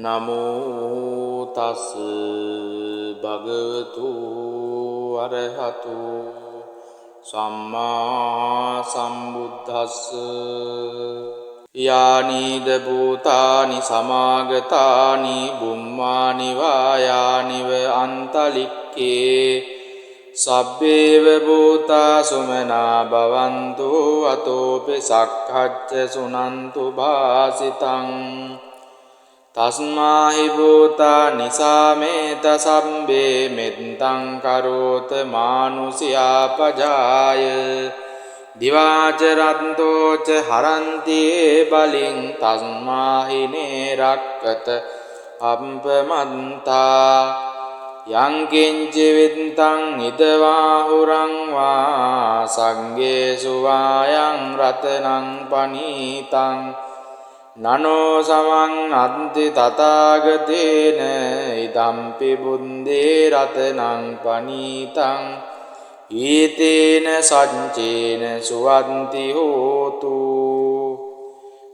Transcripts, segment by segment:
නමෝ තස් භගවතු අරහතු සම්මා සම්බුද්දස්ස යානිද භූතානි සමාගතානි බුම්මානි වායානිව අන්තලික්කේ සබ්බේව භූතා සුමනා භවන්තු අතෝපි සක්ඛච්ච සුනන්තු භාසිතං තස්මාහි භූතා නිසාමේත සම්බේ මෙත්තං කරෝත මානුසියා පජාය දිවාච රන්තෝච හරන්ති බලින් තස්මාහි නේරක්කත අප්පමන්තා යං කිංචි විත්තං ඉදවාහුරං වා සංගේසු වායං රතනං පනීතං නනෝ සමං අන්ති තථාගතේන ඉදම්පි බුද්දේ රතනං පනීතං ඊතේන සච්චේන සුවන්ති හෝතු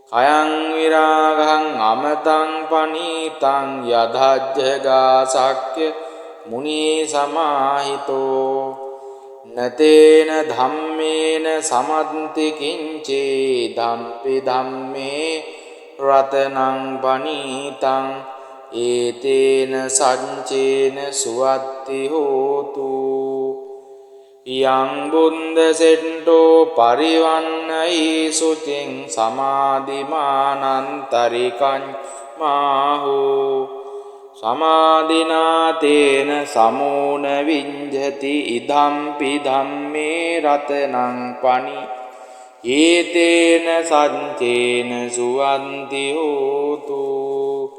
කයං විරාගං අමතං පනීතං යදජ්ජගා සක්්‍ය මුනි සමාහිතෝ නතේන ධම්මේන සමන්ති කිංචේ ධම්පි ධම්මේ රතනං පනීතං ඒතේන සච්චේන සුවත්ති හෝතු යං බුද්ද සෙට්ටෝ පරිවන්නයි සුචින් සමාධිමානන්තරිකං මාහෝ සමාධිනාතේන සමෝන විඤ්ජති ඉදම්පි ධම්මේ රතනං පනි ඒතේන සච්චේන සුවන්ති හෝතු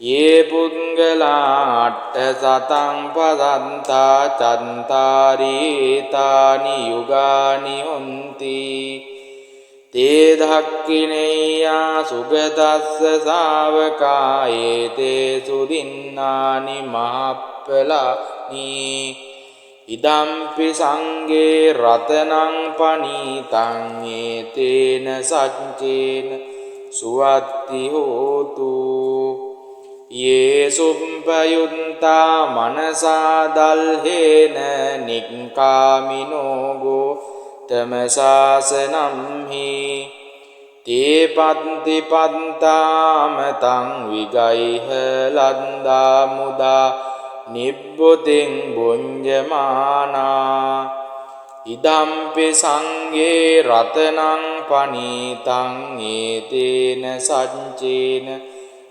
යේ පුද්ගලාට්ඨ සතං පදන්තා චන්තාරීතානි යුගානි හොන්ති තේ ධක්ඛිනේයා සුගතස්ස ශාවකායේ තේ සුදින්නානි මහප්පලානි ඉදම්පි සංගේ රතනං පනීතං ඒතේන සච්චේන සුවත්ති හෝතු යේ සුප්පයුත්තා මනසා දල්හේන නික්ඛාමිනෝ ගෝතමසාසනම්හි තේ පත්ති පත්තාමතං විගයිහ ලද්දා මුදා නිබ්බුතින් බුඤ්ජමානා ඉදම්පි සංගේ රතනං පනීතං ඒතේන සච්චේන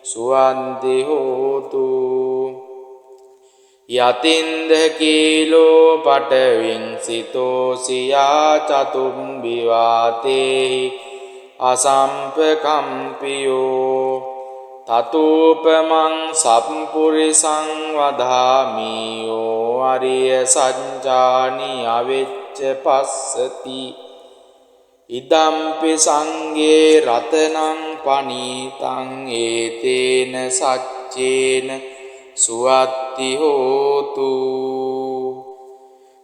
සුවන්ති හෝතු යතින්ද කීලෝ පටවින් සිතෝසියා චතුම්බි වාතේහි අසම්පකම්පියෝ තතූපමං සම්පුරිසං වදාමියෝ අරිය සඤ්ජානි අවෙච්ච පස්සති ඉදම්පි සංගේ රතනං පනීතං ඒතේන සච්චේන සුවත්ති හෝතු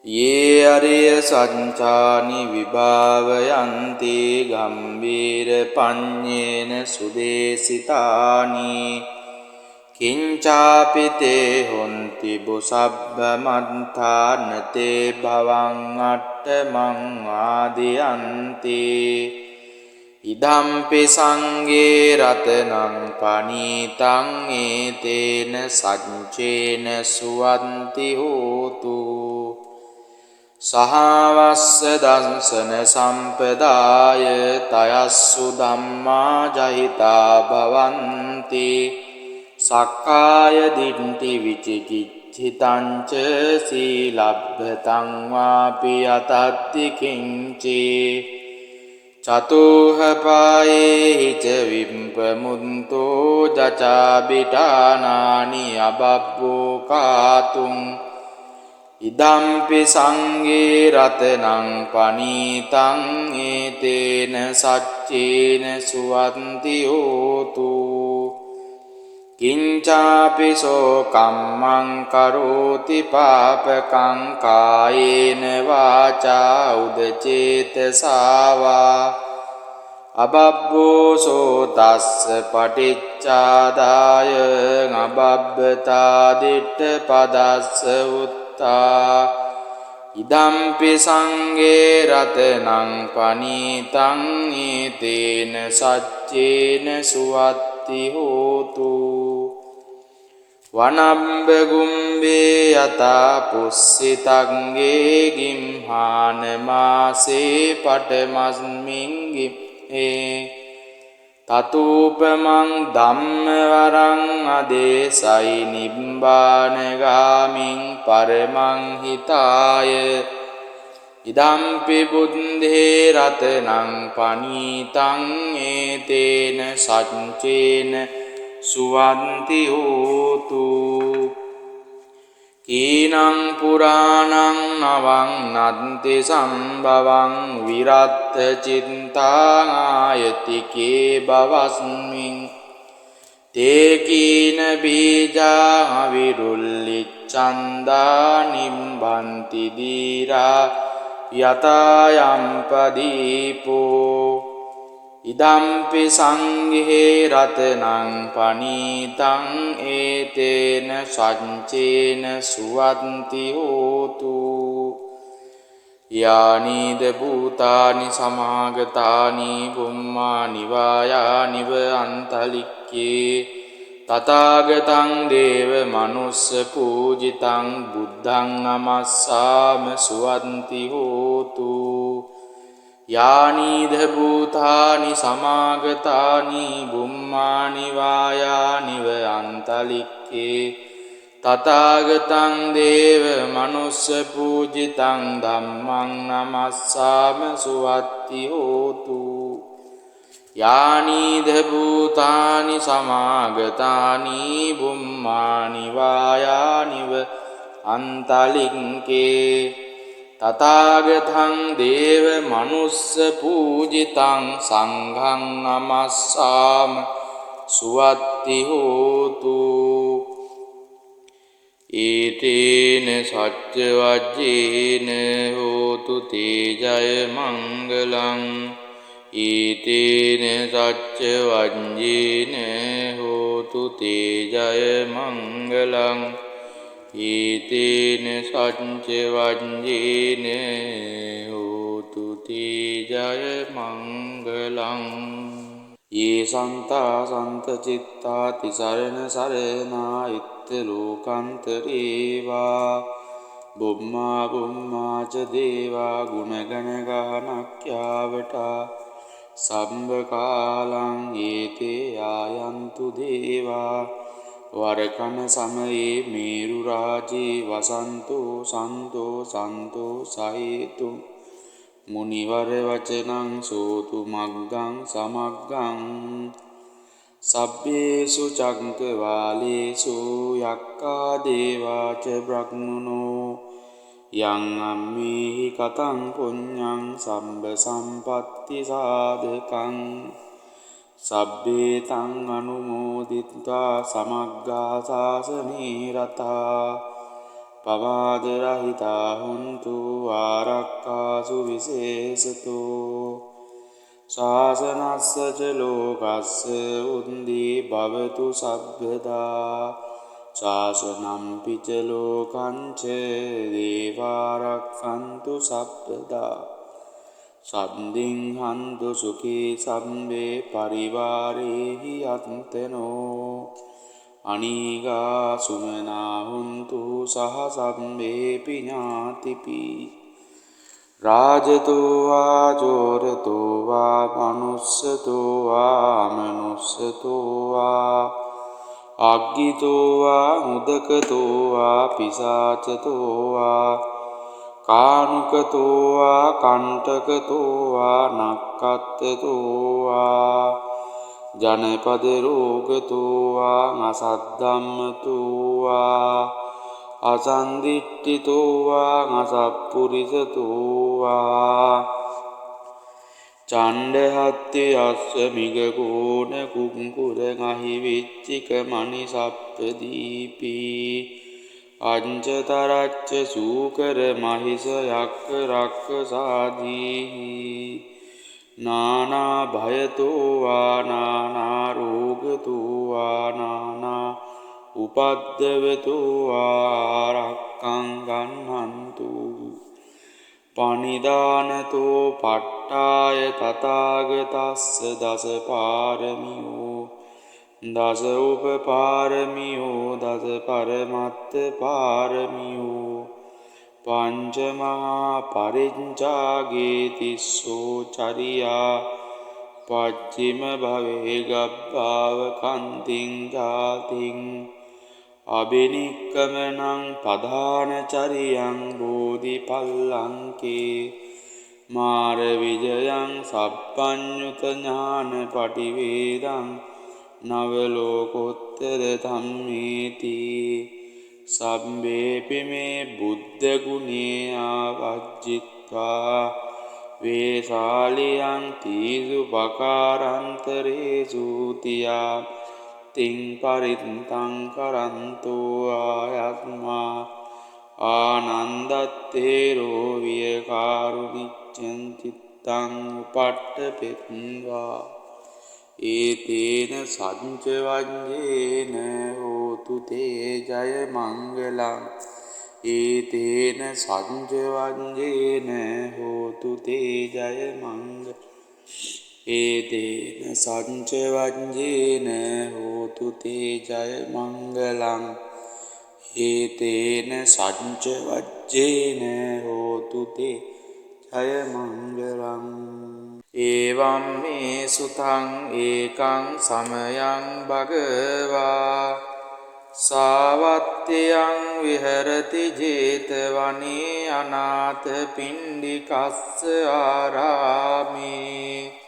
යේ අරිය සඤ්චානි විභාවයන්ති ගම්බීර පඤ්ඤේන සුදේසිතානි කිංචාපි තේ හොන්ති බුසබ්බ මන්තානතේ භවං අට්ඨමං ආදියන්ති ඉදම්පි සංගේ රතනං පනීතං ඒතේන සච්චේන සුවන්ති හෝතු සහවස්ස දංසන සම්පදාය තයස්සු ධම්මා ජහිතා භවන්ති සක්කාය දිට්ඨි විචිකිච්ඡිතං ච සීලබ්බතං වාපි අතත්ති කිංචේ චතුහ පායේ ච විම්පමුන්තෝ ජචාබිටානානි අබබ්බෝ කාතුං ඉදම්පි සංගේ රතනං පනීතං ඒතේන සච්චේන සුවන්ති හෝතු කිංචාපි සෝ කම්මං කරෝති පාපකං කායේන වාචා උදචේතසාවා අබබ්බෝසෝ තස්ස පටිච්චාදාය අබබ්බතා දිට්ඨ පදස්ස උත්තා ඉදම්පි සංඝේ රතනං පනීතං ඊතේන සච්චේන සුවත්ති හෝතු වනම්බ ගුම්බේ යතා පුස්සිතංගේ ගිම්හාන මාසේ පටමස්මින් ගිම්හේ තතූපමං ධම්මවරං අදේසයි නිබ්බානගාමින් පරමං හිතාය ඉදම්පි බුද්ධේ රතනං පනීතං ඒතේන සච්චේන සුවන්ති හෝතු කීනං පුරාණං නවං නන්ති සම්භවං විරත්ත චිත්තාං ආයතිකේ බවස්මින් තේ කීන බීජා විරුල්ලිච්ඡන්දා නිම්බන්ති දීරා යතයම් පදීපෝ ඉදම්පි සංඝේ රතනං පනීතං ඒතේන සච්චේන සුවන්ති හෝතු යානිද භූතානි සමාගතානි බුම්මානි වායානිව අන්තලික්කේ තථාගතං දේව මනුස්ස පූජිතං බුද්ධං නමස්සාම සුවන්ති හෝතු යානිද භූතානි සමාගතානි බුම්මානි වායානිව අන්තලික්කේ තථාගතං දේව මනුස්ස පූජිතං ධම්මං නමස්සාම සුවත්ති හෝතු යානිද භූතානි සමාගතානි බුම්මානි වායානිව අන්තලික්කේ තථාගතං දේව මනුස්ස පූජිතං සංඝං නමස්සාම සුවත්ති හෝතු ඊතේන සච්ච වජ්ජේන හෝතු තේ ජය මංගලං ඊතේන සච්ච වජ්ජේන හෝතු තේ ජය මංගලං ඊතේන සච්ච වජ්ජේන හෝතු තේ ජය මංගලං යේ සන්තා සන්ත චිත්තා තිසරණ සරණා ඉත්ත ලෝකන්තරේවා බුම්මා බුම්මාච දේවා ගුණගණ ගානක්ඛ්‍යාවටා සම්බ කාලං ඒතේ ආයන්තු දේවා වරකන සමයේ මේරු රාජේ වසන්තෝ සන්තෝ සන්තෝ සහේතු මුනිවර වචනං සෝතු මග්ගං සමග්ගං සබ්බේසු චක්කවාලේසු යක්ඛා දේවාච බ්‍රහ්මනෝ යං අම්මේහි කතං පුඤ්ඤං සම්බ සම්පත්ති සාධකං සබ්බේ තං අනුමෝදිත්වා සමග්ගා සාසනේ රතා පවාද රහිතා හුන්තු ආරක්ඛාසු විශේෂතෝ ශාසනස්ස ච ලෝකස්ස උන්දී භවතු සබ්බදා ශාසනම් පිච ලෝකං ච දේවාරක්ඛන්තු සබ්බදා සම්දින් හන්තු සුඛී සම්බේ පරිවාරේහි අත්තනෝ අනීගා සුමනා හුන්තු සහ සම්බේපි ඥාතිපි රාජතෝ වා චෝරතෝ වා මනුස්සතෝ වා මනුස්සතෝ වා අග්ගිතෝ වා උදකතෝ වා පිසාචතෝ වා කානුකතෝ වා කණ්ඨකතෝ වා නක්ඛත්තතෝ වා ජනපද රෝගතෝ වා අසද්ධම්මතෝ වා අසන්දිට්ඨිතෝ වා අසප්පුරිසතෝ වා චණ්ඩහත්ති අස්ස මිගකෝණ කුංකුර ගහි විච්චික මණි සප්පදීපි අංචතරච්ච සූකර මහිස යක්ක රක්ක සාදීහි නානා භයතෝ වා නානා රෝගතෝ වා නානා උපද්දවතෝ වා රක්ඛං ගන්නන්තු පනිදානතෝ පට්ඨාය තථාගතස්ස දස පාරමියෝ දස උපපාරමියෝ දස පරමත්ත පාරමියෝ පංචමහා පරිඤ්චාගේ තිස්සෝ චරියා පච්චිම භවේ ගබ්බාව කන්තිං ජාතිං අබිනික්කමනං පධාන චරියං බෝධිපල්ලංකේ මාර විජයං සප්පඤ්ඤුත ඥාන පටිවේදං නවලෝකෝත්තර ධම්මේති සම්බේපි මේ බුද්ධ ගුණේ ආවජ්ජිත්වා වේසාලියං තීසු පකාරන්තරේසු තියා තිං පරිත්තං කරන්තෝ ආයත්මා ආනන්දත්තේරෝ වියකාරුනිච්ඡං චිත්තං උපට්ඨපෙත්වා ඒතේන සච්ච වඤ්ඤේන හෝතු තේ ජය මංගලං ඒතේන සච්ච වඤ්ඤේන හෝතු තේ ජය මංගලං ඒතේන සච්ච වඤ්ඤේන හෝතු තේ ජය මංගලං ඒතේන සච්ච වජ්ජේන හෝතු තේ ජය මංගලං එවං මේ සුතං ඒකං සමයං භගවා සාවත්තියං විහෙරති ජේතවනේ අනාථ පිණ්ඩිකස්ස ආරාමේ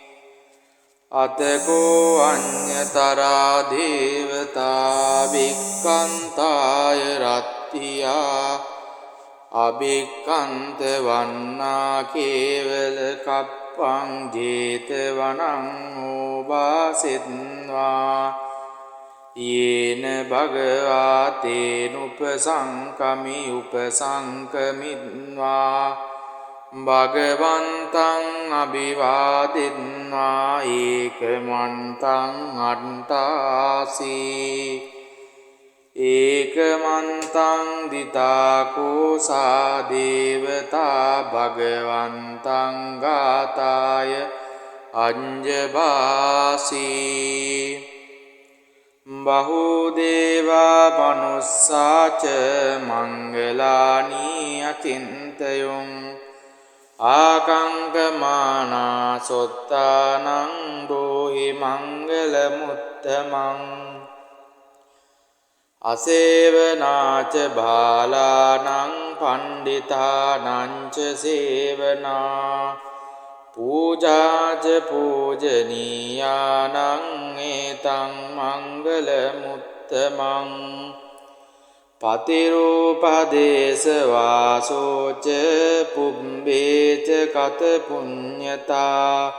අතකෝ අඤ්ඤතරා දේවතා වික්ඛන්තාය රත්තියා අභික්ඛන්ත වන්නා කේවල කප්පං ජේතවනං ඕවාසෙත්වා යේන භගවා තේනුපසංකමි උපසංකමිත්වා භගවන්තං අභිවාදිත්වා ඒකමන්තං අට්ඨාසී ඒකමන්තං දිතාකෝ සා දේවතා භගවන්තං ගාතාය අඤ්ජභාසී බහුදේවා මනුස්සාච මංගලානි අචින්තයොං ආකංකමානා සොත්තානං රෝහි මංගල මුත්තමං අසේවනාච බාලානං පණ්ඩිතානංච සේවනා පූජාච පූජනීයානං ඒතං මංගල මුත්තමං පතිරූපදේශ වාසෝච පුබ්බේච කත පුඤ්ඤතා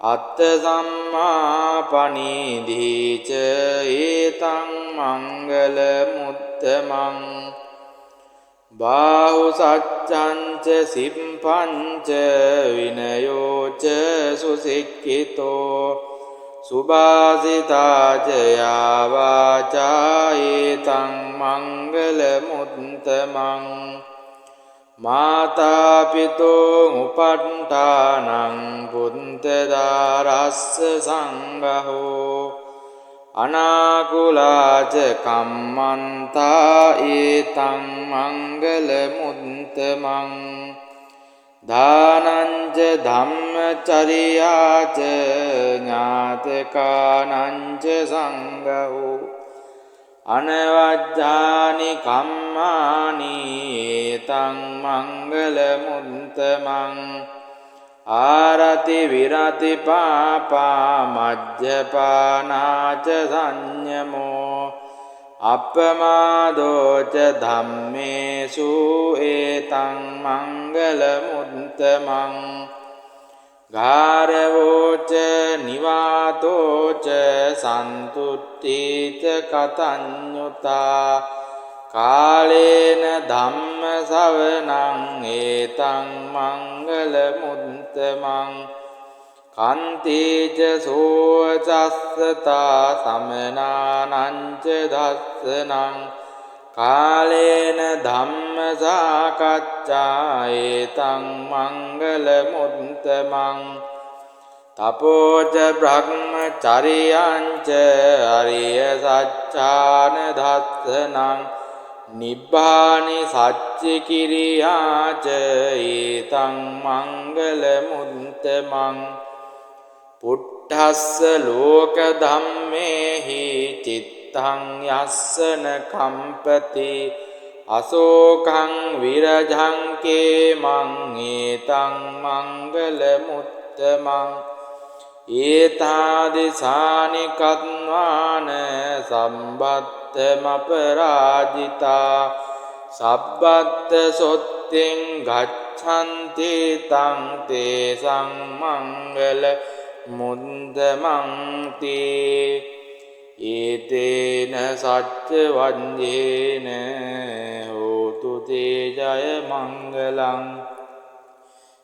අත්ථ සම්මාපනීධීච ඒතං මංගල මුත්තමං බාහු සච්ඡංච සිම්පංච විනයෝච සුසික්ඛිතෝ සුභාසිතාච යාවාචා ඒතං මංගල මුත්තමං මාතා පිතෝ උපට්ඨානං පුන්තදාරස්ස සංඝෝ අනාකුලාච කම්මන්තා ඒතං මංගල මුත්තමං දානංච ධම්මචරියාච ඥාතකානංච සංඝෝ අනවජ්ජානි කම්මානි ඒතං මංගල මුත්තමං ආරති විරති පාපා මජ්ජපානාච සංයමෝ අප්පමාදෝච ධම්මේසු ඒතං මංගල මුත්තමං ගාරවෝච නිවාතෝච සන්තුට්ඨීච කතඤ්ඤුතා කාලේන ධම්ම ශවනං ඒතං මංගල මුත්තමං කන්තේච සෝචස්සතා සමනානංච දස්සනං කාලේන ධම්ම සාකච්ඡා ඒතං මංගල මුත්තමං තපෝච බ්‍රහ්මචරියංච අරිය සච්ඡාන දස්සනං නිබ්බානි සච්චි කිරියාච ඒතං මංගල මුත්තමං පුට්ඨස්ස ලෝක ධම්මේහි චිත්තං යස්සන කම්පති අසෝකං විරජං කේමං ඒතං මංගල මුත්තමං ඒතාදිසානි කත්වාන සම්බත්තමපරාජිතා සබ්බත්ත සොත්තෙන් ගච්ඡන්ති තං තේසං මංගල මුද්දමන්ති ඒතේන සච්ච වඤ්ඤේන හෝතු තේ ජය මංගලං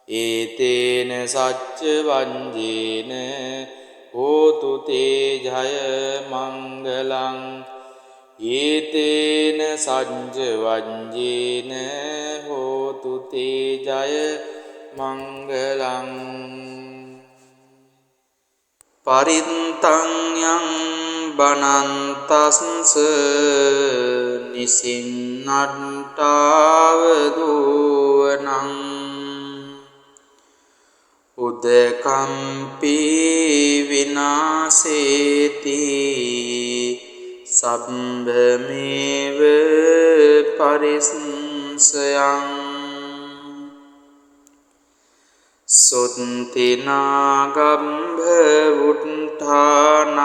ඒතේන සච්ච වඤ්ඤේන හෝතු තේ ජය මංගලං ඒතේන සච්ච වඤ්ඤේන හෝතු තේ ජය මංගලං පරිත්තං යං බනන්තස්ස නිසින්නට්ඨාව දුවනං උදකම්පි විනාසේති සම්භමේව පරිස්සයං සොත්තිනාගම්භ උට්ඨානං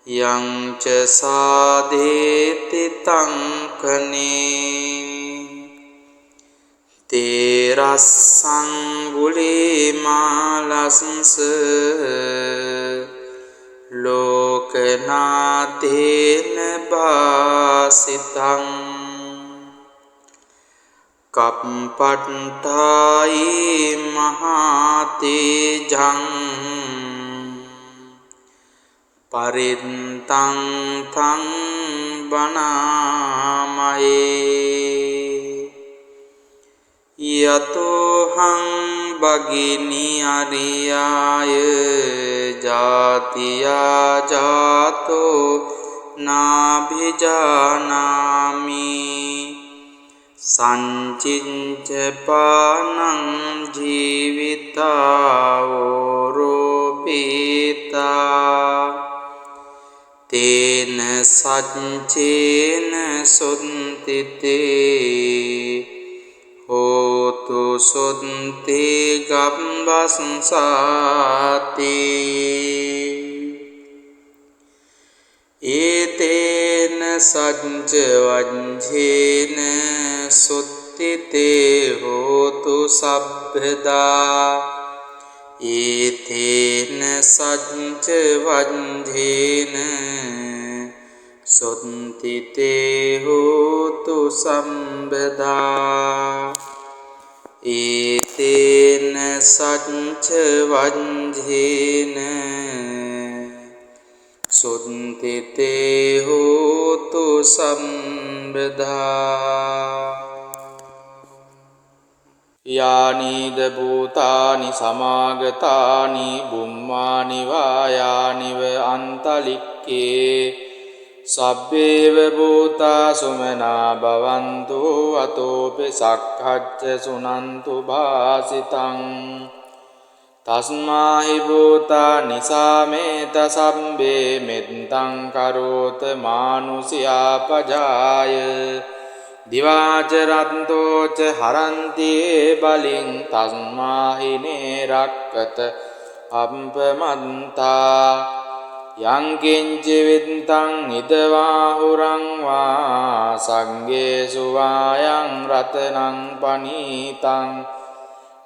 යං ච සාදේති තං කනේ තේරස්සං ගුලිමාලස්ස ලෝකනාතේන භාසිතං කප්පට්ඨායි මහතේජං පරිත්තං තං බණාමයේ යතෝහං භගිනි අරියාය ජාතියා ජාතෝ නාභිජානාමි සංචින්ච පානං ජීවිතාවෝරෝපීතා තේන සච්චේන සොන්තිතේ හෝතු සොන්තේ ගම්බස්සාති ඒතේන සච්ච වඤ්ඤේන සුත්තිතේ හෝතු සබ්බදා ඒතේන සච්ච වඤ්ඤේන සුත්තිතේ හෝතු සම්බදා ඒතේන සච්ච වඤ්ඤේන සුත්තිතේ හෝතු සම්බදා යානිද භූතානි සමාගතානි බුම්මානි වායානිව අන්තලික්කේ සබ්බේව භූතා සුමනා භවන්තු අතෝපි සක්ඛච්ච සුනන්තු භාසිතං තස්මාහි භූතා නිසාමේත සම්බේ මෙත්තං කරෝත මානුසියා පජාය දිවාච රන්තෝච හරන්ති බලින් තස්මාහිනේ රක්කත අප්පමන්තා යං කිංචි විත්තං ඉදවාහුරං වා සංගේසු වායං රතනං පනීතං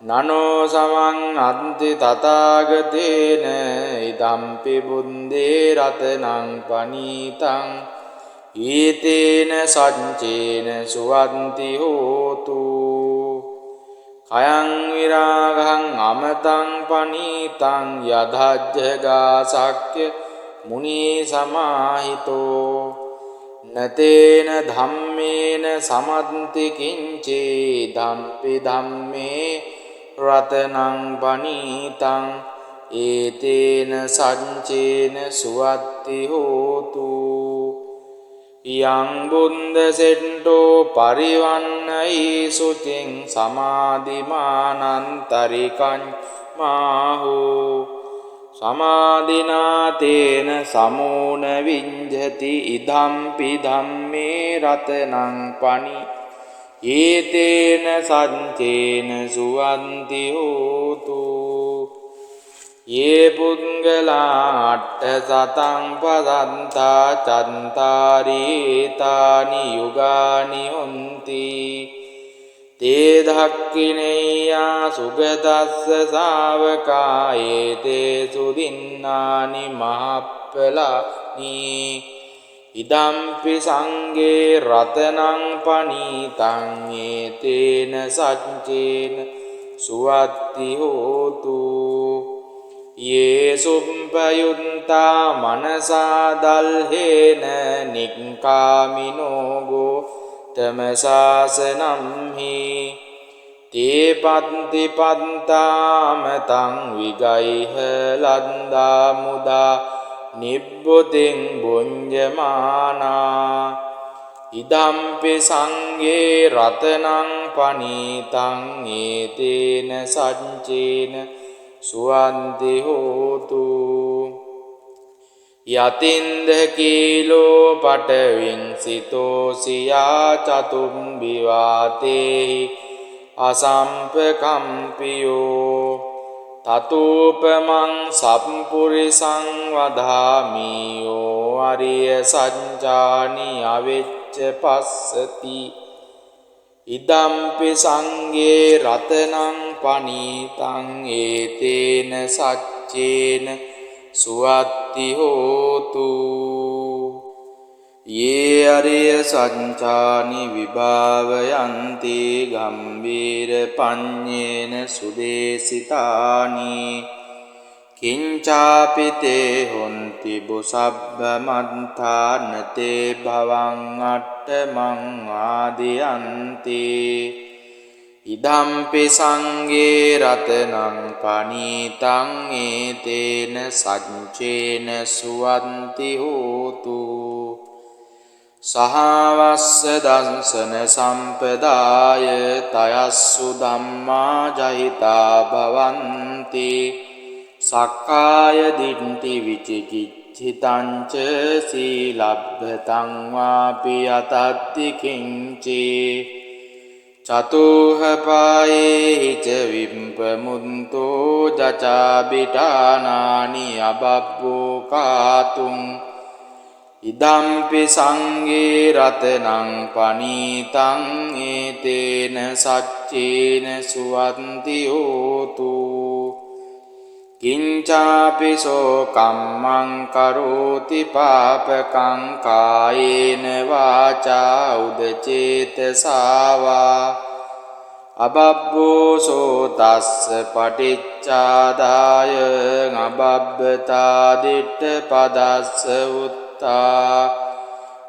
නනෝ සමං අන්ති තථාගතේන ඉදම්පි බුද්දේ රතනං පනීතං ඊතේන සච්චේන සුවන්ති හෝතු අයං විරාගං අමතං පනීතං යදජ්ජගා සක්්‍ය මුනි සමාහිතෝ නතේන ධම්මේන සමන්ති කිංචේ ධම්පි ධම්මේ රතනං පනීතං ඒතේන සංචේන සුවත්ති හෝතු යං බුන්ද සෙට්ටෝ පරිවන්නයි සුචින් සමාධිමානන්තරිකං මාහෝ සමාධිනාතේන සමෝන විඤ්ජති ඉදම්පි ධම්මේ රතනං පනි ඒතේන සංචේන සුවන්ති හෝතු ये පුද්ගලා අට්ඨ සතං පදන්තා චන්තාරීතානි යුගානි හොන්ති තේ ධක්ඛිනේයා සුගතස්ස ශාවකා ඒතේ සුදින්නානි මහප්පලානි ඉදම්පි සංඝේ රතනං පනීතං ඒතේන සච්චේන සුවත්ති හෝතු ये सुम्पयुन्ता मनसा दल्हेन निक्कामिनो गोतमशासनं हि ते पन्ति पन्ताम तं विगैह लन्दा मुदा निब्बुतिं भुञ्जमाना इदम्पि संगे रत्नं पनीतं एतेन सञ्चेन සුවන්ති හෝතු යතින්ද කීලෝ පටවින්සිතෝ සියා චතුම්බි වාතේහි අසම්පකම්පියෝ තතූපමං සම්පුරිසං වදාමියෝ අරිය සංජානි අවෙච්ච පස්සති ඉදම්පි සංගේ රතනං පනීතං ඒතේන සච්චේන සුවත්ති හෝතු යේ අරිය සංචානි විභාවයන්ති ගම්බීර පඤ්ඤේන සුදේසිතානි කිංචාපිතේ හොන්ති බුසබ්බ මන්තානතේ භවං අට්ඨමං ආදියන්ති ඉදම්පි සංගේ රතනං පනීතං ඒතේන සංචේන සුවන්ති හෝතු සහවස්ස දංසන සම්පදාය තයස්සු ධම්මා ජහිතා භවන්ති සක්කාය දිට්ඨි විචිකිච්ඡිතං ච සීලබ්බතං වාපි අතත්ති කිංචේ චතුහ පායේ ච විම්පමුන්තෝ ජචාබිටානානි අබබ්බෝ කාතුං ඉදම්පි සංගේ රතනං පනීතං ඒතේන සච්චේන සුවන්ති හෝතු කිංචාපිසෝ කම්මං කරෝති පාපකං කායේන වාචා උදචේතසාවා අබබ්බෝසෝ තස්ස පටිච්චාදාය අබබ්බතා දිට්ඨ පදස්ස උත්තා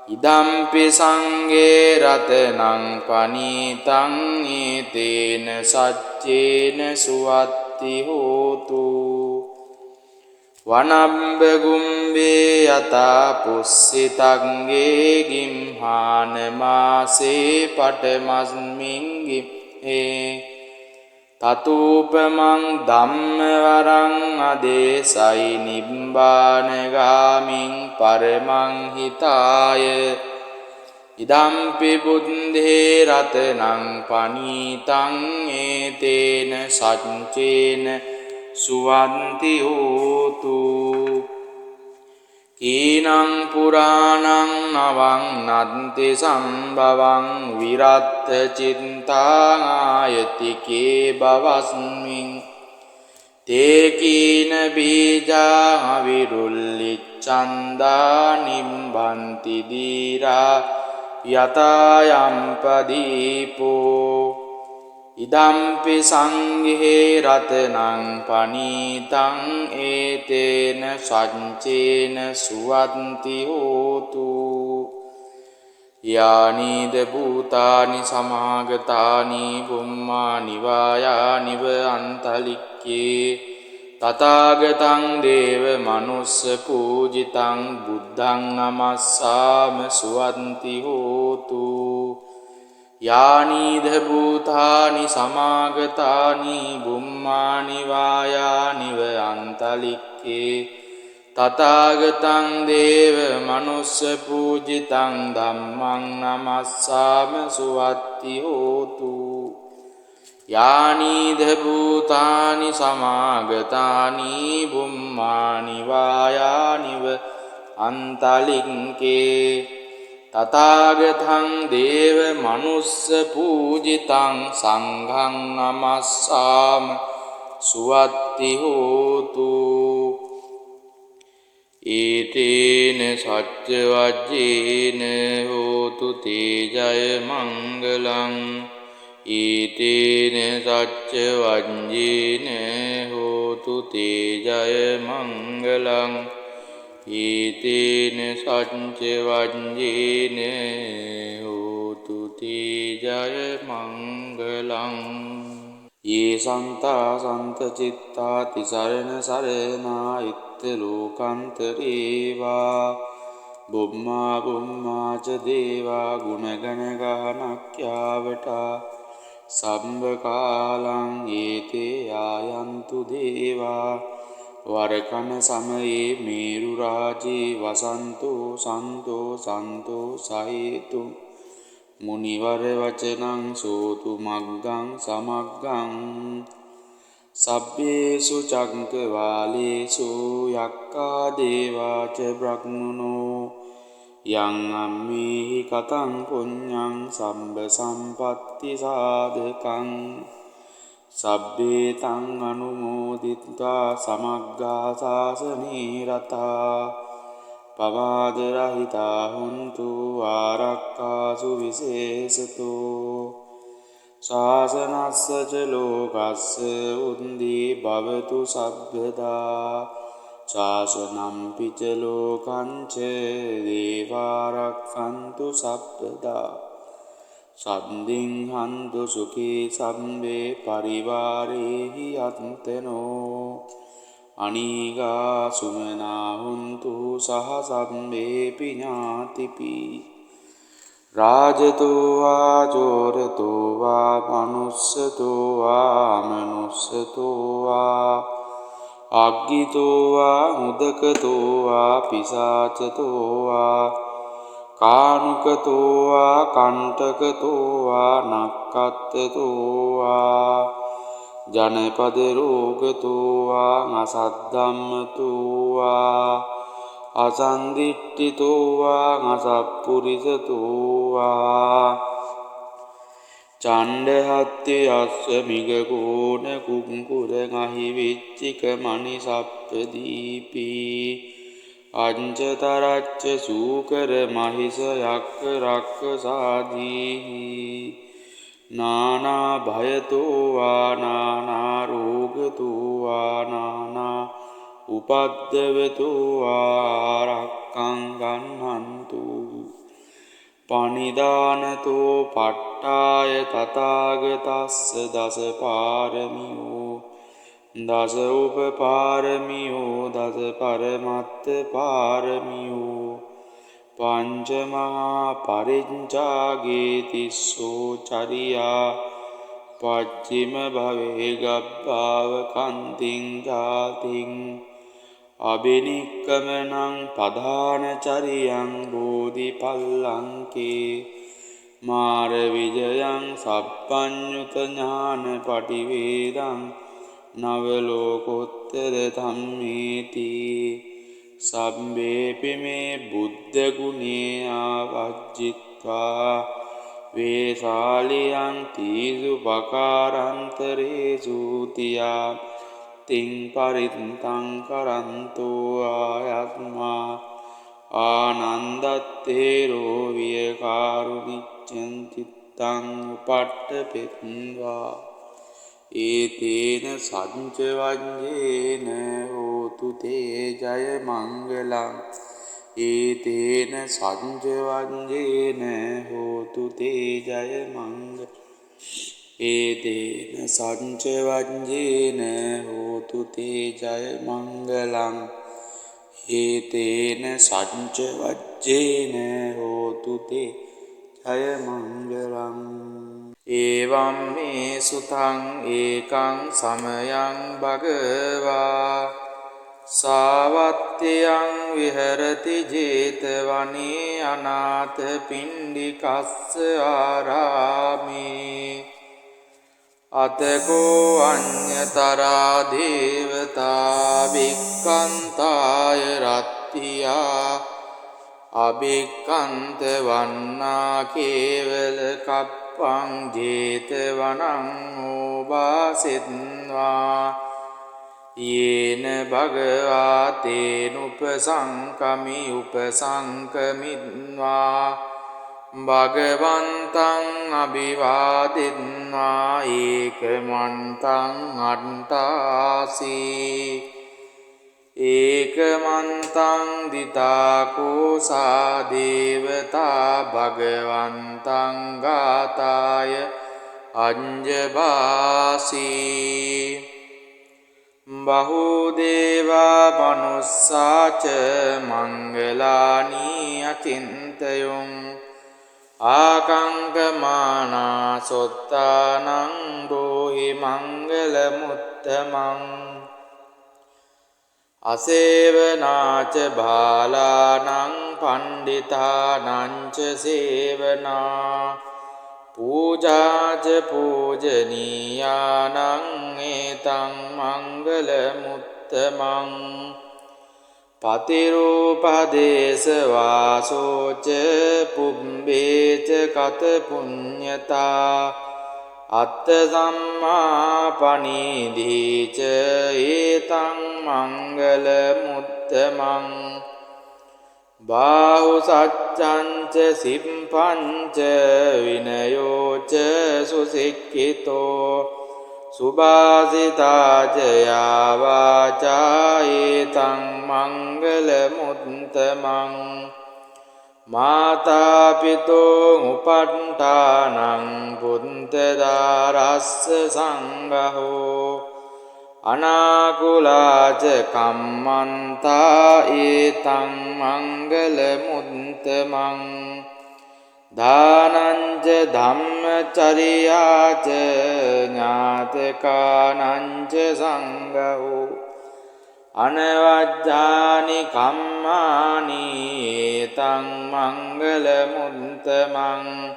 ඉදම්පි සංගේ රතනං පනීතං ඒතේන සච්චේන සුවත්ති හෝතු වනම්බ ගුම්බේ යතා පුස්සිතංගේ ගිම්හාන මාසේ පටමස්මින් ගිම්හේ තතූපමං ධම්මවරං අදේසයි නිබ්බානගාමින් පරමං හිතාය ඉදම්පි බුද්ධේ රතනං පනීතං ඒතේන සච්චේන සුවන්ති හෝතු කීනං පුරාණං නවං නන්ති සම්භවං විරත්ත චින්තායතිකේ බවස්මින් තේ කීන බීජා විරුල්ලිච්ඡන්දා නිම්බන්ති දීරා යතායම්පදීපෝ ඉදම්පි සංඝේ රතනං පනීතං ඒතේන සච්චේන සුවන්ති හෝතු යානීද භූතානි සමාගතානි බුම්මානි වායානිව අන්තලික්කේ තථාගතං දේව මනුස්ස පූජිතං බුද්ධං නමස්සාම සුවන්ති හෝතු යානීද භූතානි සමාගතානි බුම්මානි වායානිව අන්තලික්කේ තථාගතං දේව මනුස්ස පූජිතං ධම්මං නමස්සාම සුවත්ති හෝතු යානීද භූතානි සමාගතානි බුම්මානි වායානිව අන්තලික්කේ තථාගතං දේව මනුස්ස පූජිතං සංඝං නමස්සාම සුවත්ති හෝතු ඒතේන සච්ච වජ්ජේන හෝතු තේ ජය මංගලං ඒතේන සච්ච වජ්ජේන හෝතු තේ ජය මංගලං ඒතේන සච්ච වජ්ජේන හෝතු තේ ජය මංගලං යේ සන්තා සන්ත චිත්තා තිසරණ සරණා ඉත්ත ලෝකන්තරේවා බුම්මා බුම්මා ච දේවා ගුණගණ ගානක්ඛ්‍යාවටා සම්බ කාලං ඒතේ ආයන්තු දේවා වරකන සමයේ මේරු රාජේ වසන්තෝ සන්තෝ සන්තෝ සහේතු මුනිවර වචනං සෝතු මග්ගං සමග්ගං සබ්බේසු චක්කවාලේසු යක්ඛා දේවාච බ්‍රහ්මනෝ යං අම්මේහි කතං පුඤ්ඤං සම්බ සම්පත්ති සාධකං සබ්බේ තං අනුමෝදිත්වා සමග්ගා සාසනේ රතා පවාද රහිතා හුන්තු ආරක්ඛාසු විශේෂතෝ ශාසනස්ස ච ලෝකස්ස උන්දී භවතු සබ්බදා ශාසනම් පිච ලෝකං ච දේවාරක්ඛන්තු සබ්බදා සම්දින් හන්තු සුඛී සම්බේ පරිවාරේහි අත්තනෝ අනීගා සුමනා හුන්තු සහ සම්බේපි ඥාතිපි රාජතෝ වා චෝරතෝ වා මනුස්සතෝ වා මනුස්සතෝ වා අග්ගිතෝ වා මුදකතෝ වා පිසාචතෝ වා කානුකතෝ වා කණ්ඨකතෝ වා නක්ඛත්තතෝ වා ජනපද රෝගතෝ වා අසද්ධම්මතෝ වා අසන්දිට්ඨිතෝ වා අසප්පුරිසතෝ වා චණ්ඩහත්ති අස්ස මිගකෝණ කුංකුර ගහි විච්චික මණි සප්පදීපි අංජතරච්ච සූකර මහිස යක්ක රක්ක සාදීහි නානා භයතෝ වා නානා රෝගතෝ වා නානා උපද්දවතෝ ආරක්ඛං ගන්නන්තු පනිදානතෝ පට්ඨාය තථාගතස්ස දස පාරමියෝ දස උපපාරමියෝ දස පරමත්ත පාරමියෝ පංච මහා පරිඤ්චාගේ තිස්සෝ චරියා පච්චිම භවේ ගබ්බාව කන්තිං ජාතිං අබිනික්කමනං පධාන චරියං බෝධිපල්ලංකේ මාර විජයං සප්පඤ්ඤුත ඥාන පටිවේදං නවලෝකෝත්තර ධම්මේති සම්බේපි මේ බුද්ධ ගුණේ ආවජ්ජිත්වා වේසාලියං තීසු පකාරන්තරේසු තියා තින් පරිත්තං කරන්තෝ ආයත්මා ආනන්දත්තේරෝ විය කාරුණිච්ඡන් චිත්ත චිත්තං උපට්ඨපෙත්වා ඒතේන සච්ච වජ්ජේන හෝතු තේ ජය මංගලං ඒතේන සච්ච වජ්ජේන හෝතු තේ ජය මංගලං ඒතේන සච්ච වජ්ජේන හෝතු තේ ජය මංගලං ඒතේන සච්ච වජ්ජේන හෝතු තේ ජය මංගලං ඒවම් මේ සුතං ඒකං සමයං භගවා සාවත්තියං විහෙරති ජේතවනේ අනාථ පිණ්ඩිකස්ස ආරාමේ අතකෝ අඤ්ඤතරා දේවතා වික්ඛන්තාය රත්තියා අභික්ඛන්ත වන්නා කේවල කප්පං ජේතවනං ඕවාසෙත්වා යේන භගවා තේනුපසංකමි උපසංකමිත්වා භගවන්තං අභිවාදිත්වා ඒකමන්තං අට්ඨාසී ඒකමන්තං දිතාකෝසා දේවතා භගවන්තං ගාතාය අඤ්ජභාසී බහුදේවා මනුස්සාච මංගලානී අචින්තයුං ආකංකමානා සොත්තානං රෝහි මංගල මුත්තමං අසේවනාච බාලානං පණ්ඩිතානංච සේවනා පූජාච පූජනීයානං ඒතං මංගල මුත්තමං පතිරූපදේශ වාසෝච පුබ්බේච කත පුඤ්ඤතා අත්ථ සම්මා පනීධීච ඒතං මංගල මුත්තමං බාහු සච්ඡංච සිම්පංච විනයෝච සුසික්ඛිතෝ සුභාසිතාච යාවාචා ඒතං මංගල මුත්තමං මාතා පිතෝ උපට්ඨානං පුන්තදාරස්ස සංඝෝ අනාකුලාච කම්මන්තා ඒතං මංගල මුත්තමං දානංච ධම්මචරියාච ඥාතකානංච සංඝෝ අනවජ්ජානි කම්මානි ඒතං මංගල මුත්තමං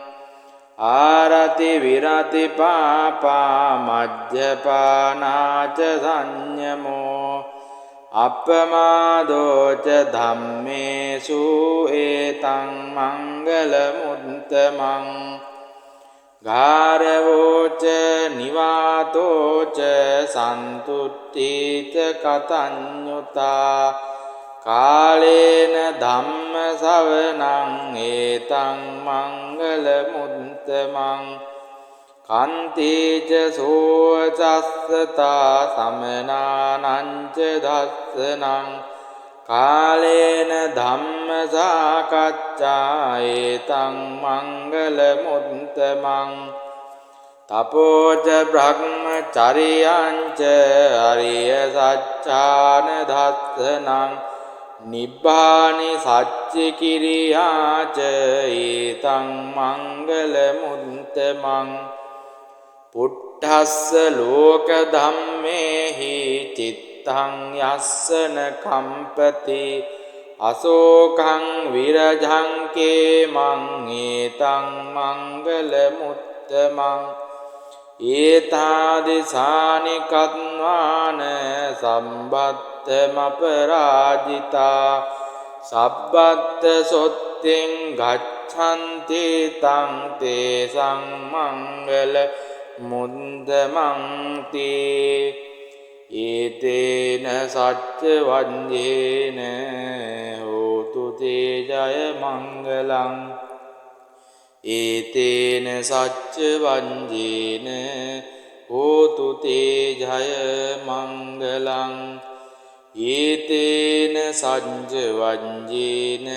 ආරති විරති පාපා මජ්ජපානාච සංයමෝ අප්පමාදෝච ධම්මේසු ඒතං මංගල මුත්තමං ගාරවෝච නිවාතෝච සන්තුට්ඨීච කතඤ්ඤුතා කාලේන ධම්ම ශවනං ඒතං මංගල මුත්තමං කන්තේච සෝචස්සතා සමනානංච දස්සනං කාලේන ධම්ම සාකච්ඡා ඒතං මංගල මුත්තමං තපෝච බ්‍රහ්මචරියංච අරිය සච්ඡාන දස්සනං නිබ්බානි සච්චි කිරියාච ඒතං මංගල මුත්තමං පුට්ඨස්ස ලෝක ධම්මේහි චිත්තං යස්සන කම්පති අසෝකං විරජං කේමං ඒතං මංගල මුත්තමං ඒතාදිසානි කත්වාන සම්බත්තමපරාජිතා සබ්බත්ත සොත්තෙන් ගච්ඡන්ති තං තේසං මංගල මුද්දමන්ති ඒතේන සච්ච වඤ්ඤේන හෝතු තේ ජය මංගලං ඒතේන සච්ච වංජේන හෝතු තේ ජය මංගලං ඒතේන සච්ච වංජේන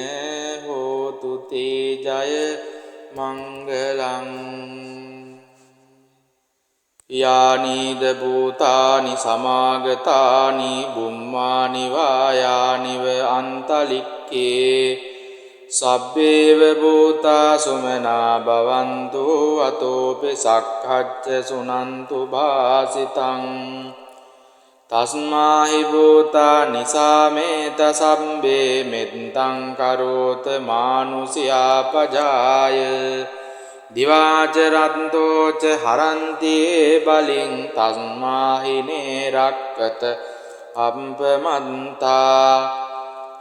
හෝතු තේ ජය මංගලං යානීද භූතානි සමාගතානි බුම්මානි වායානිව අන්තලික්කේ සබ්බේව භූතා සුමනා භවන්තු අතෝපි සක්ඛච්ච සුනන්තු භාසිතං තස්මාහි භූතා නිසාමේත සම්බේ මෙත්තං කරෝත මානුසියා පජාය දිවාච රන්තෝච හරන්තියේ බලින් තස්මාහිනේ රක්කත අප්පමන්තා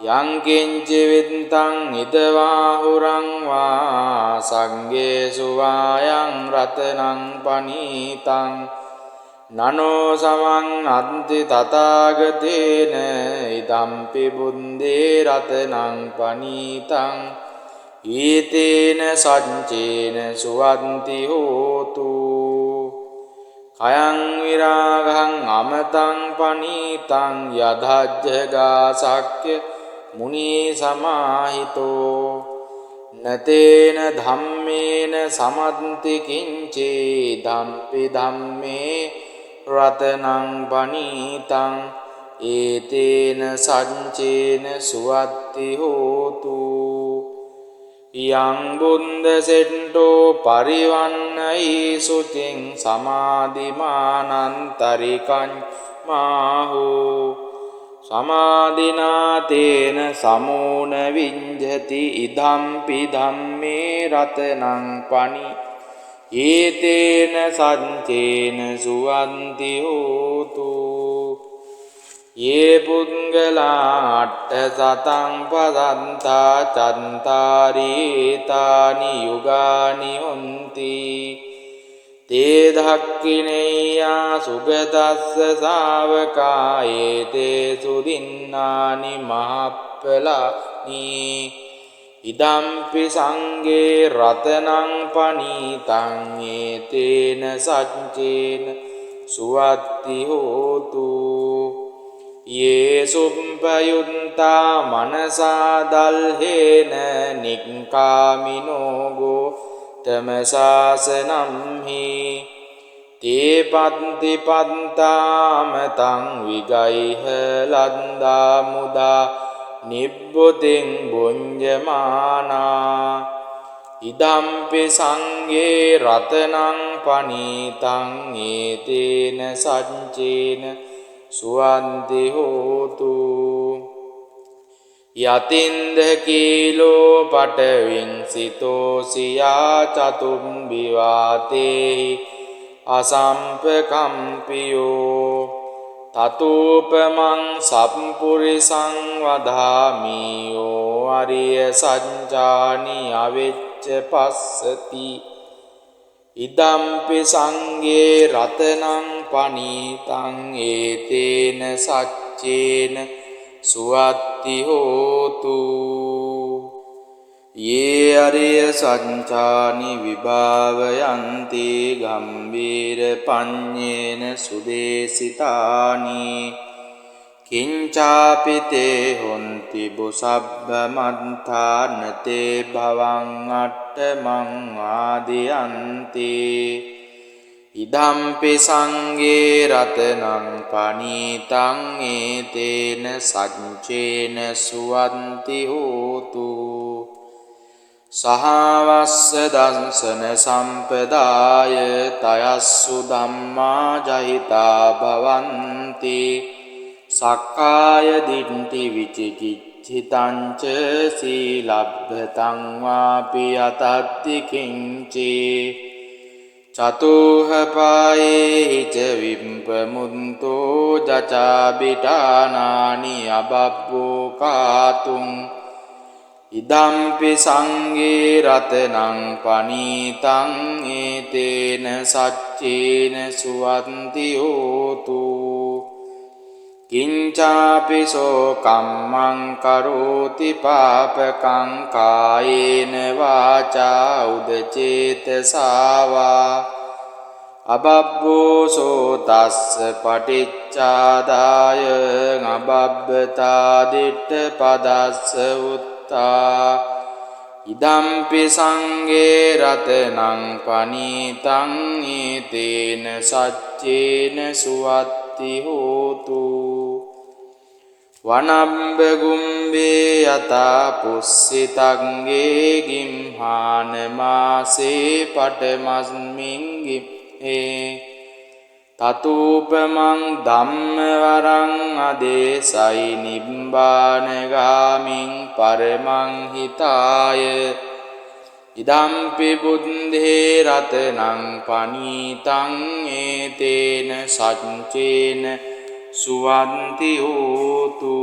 යංකින්ච විත්තං ඉදවාහුරං වා සංගේසු වායං රතනං පනීතං නනෝ සමං අන්ති තථාගතේන ඉදම්පි බුද්දේ රතනං පනීතං ඊතේන සච්චේන සුවන්ති හෝතු කයං විරාගං අමතං පනීතං යදජ්ජගා සක්්‍ය මුනි සමාහිතෝ නතේන ධම්මේන සමන්ති කිංචේ ධම්පි ධම්මේ රතනං පනීතං ඒතේන සච්චේන සුවත්ති හෝතු යං බුන්ද සෙට්ටෝ පරිවන්නයි සුතින් සමාධිමානන්තරිකං මාහු සමාධිනාතේන සමූන විඤ්ජති ඉදම්පි ධම්මේ රතනං පනි ඒතේන සච්චේන සුවන්ති හෝතු යේ පුද්ගලා අට්ඨ සතං පදන්තා චන්තාරීතානි යුගානි හොන්ති තේ ධක්ඛිනේයා සුගතස්ස ශාවකා ඒතේ සුදින්නානි මහප්පලානි ඉදම්පි සංඝේ රතනං පනීතං ඒතේන සච්චේන සුවත්ති හෝතු යේ සුප්පයුත්තා මනසා දල්හේන නික්ඛාමිනෝ ගෝතමසාසනම්හි තේ පත්ති පත්තාමතං විගයිහ ලද්දා මුදා නිබ්බුතින් බුඤ්ජමානා ඉදම්පි සංඝේ රතනං පනීතං ඒතේන සච්චේන සුවන්ති හෝතු යතින්ද කීලෝ පටවින් සිතෝසියා චතුම්බි වාතේහි අසම්පකම්පියෝ තතූපමං සම්පුරිසං වදාමියෝ අරිය සඤ්ජානි අවෙච්ච පස්සති ඉදම්පි සංඝේ රතනං පනීතං ඒතේන සච්චේන සුවත්ති හෝතු යේ අරිය සඤ්චානි විභාවයන්ති ගම්බීර පඤ්ඤේන සුදේසිතානි කිංචාපිතේ හොන්ති බුසබ්බ මන්තානතේ භවං අට්ඨමං ආදියන්ති ඉදම්පි සංඝේ රතනං පනීතං ඒතේන සච්චේන සුවන්ති හෝතු සහවස්ස දංසන සම්පදාය තයස්සු ධම්මා ජහිතා භවන්ති සක්කාය දිට්ඨි විචිකිච්ඡිතං ච සීලබ්බතං වාපි යතත්ති කිංචේ චතුහ පායේ ච විම්පමුන්තෝ ජචාබිටානානි අබබ්බෝ කාතුං ඉදම්පි සංඝේ රතනං පනීතං ඒතේන සච්චේන සුවන්ති හෝතු කිංචාපිසෝ කම්මං කරෝති පාපකං කායේන වාචා උදචේතසාවා අබබ්බෝසෝ තස්ස පටිච්චාදාය අබබ්බතා දිට්ඨ පදස්ස උත්තා ඉදම්පි සංඝේ රතනං පනීතං ඊතේන සච්චේන සුවත්ති හෝතු වනම්බ ගුම්බේ යතා පුස්සිතංගේ ගිම්හාන මාසේ පටමස්මින් ගිම්හේ තතූපමං ධම්මවරං අදේසයි නිබ්බානගාමින් පරමං හිතාය ඉදම්පි බුද්ධේ රතනං පනීතං ඒතේන සච්චේන සුවන්ති හෝතු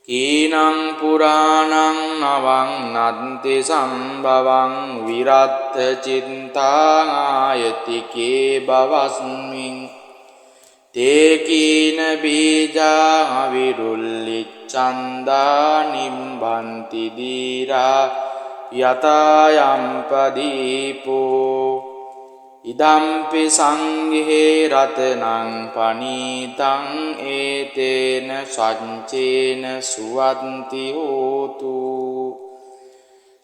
කීනං පුරාණං නවං නන්ති සම්භවං විරත්ත චිත්තාං ආයතිකේ බවස්මින් තේ කීන බීජා විරුල්ලිච්ඡන්දා නිම්බන්ති දීරා යතායම්පදීපෝ ඉදම්පි සංඝේ රතනං පනීතං ඒතේන සච්චේන සුවන්ති හෝතු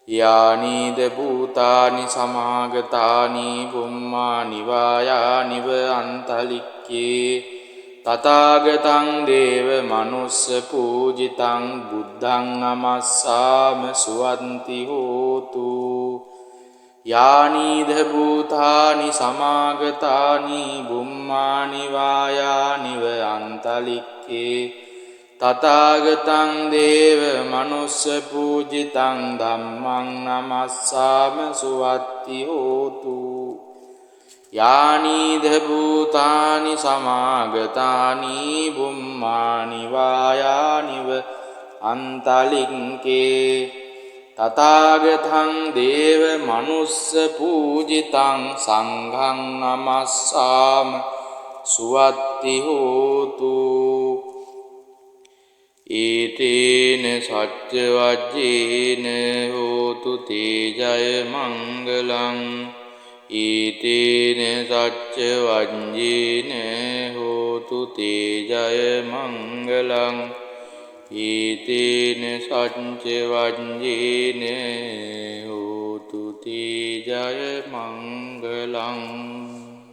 යානිද භූතානි සමාගතානි බුම්මානි වායානිව අන්තලික්කේ තථාගතං දේව මනුස්ස පූජිතං බුද්ධං නමස්සාම සුවන්ති හෝතු යානිද භූතානි සමාගතානි බුම්මානි වායානිව අන්තලික්කේ තථාගතං දේව මනුස්ස පූජිතං ධම්මං නමස්සාම සුවත්ති හෝතු යානිද භූතානි සමාගතානි බුම්මානි වායානිව අන්තලික්කේ තථාගතං දේව මනුස්ස පූජිතං සංඝං නමස්සාම සුවත්ති හෝතු ඊතේන සච්ච වජ්ජේන හෝතු තේජය මංගලං ඊතේන සච්ච වජ්ජේන හෝතු තේජය මංගලං ඊතේන සච්ච වජ්ජේන හෝතු තේජය මංගලං